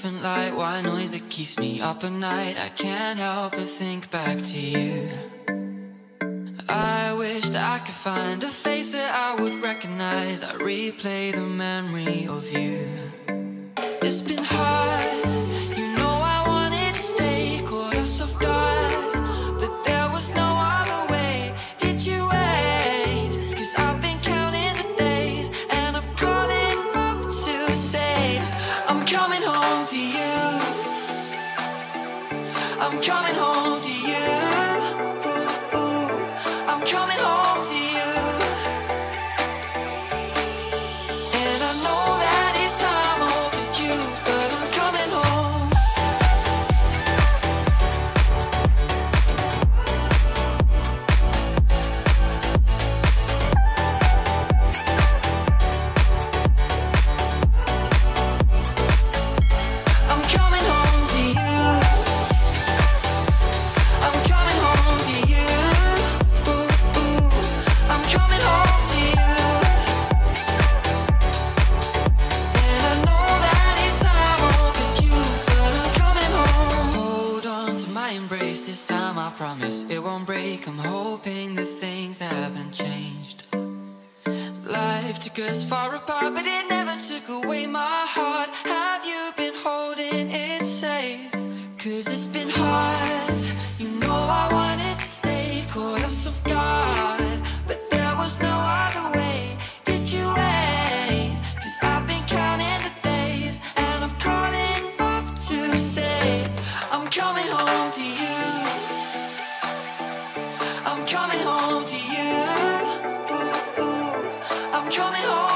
different light, white noise that keeps me up at night. I can't help but think back to you. I wish that I could find a face that I would recognize. I replay the memory of you. It's been hard, you know I wanted to stay, caught us off guard, but there was no other way. Did you wait? 'Cause I've been counting the days, and I'm calling up to say I'm coming home to you. I'm coming home to you. I'm coming home to you. And I know that it's time overdue, but I'm coming home. I'm coming home to you. I'm coming home to you. I'm coming home to you. And I know that it's time overdue, but I'm coming home. Hold on to my embrace, this time I promise it won't break. I'm hoping that things haven't changed. Life took us far apart, but it never took away my heart. Have you been holding it safe? 'Cause it's been hard, you know I wanted to stay, caught us off guard, but there was no other way. Did you wait? 'Cause I've been counting the days, and I'm calling up to say I'm coming home to you. I'm coming home to you. I'm coming home.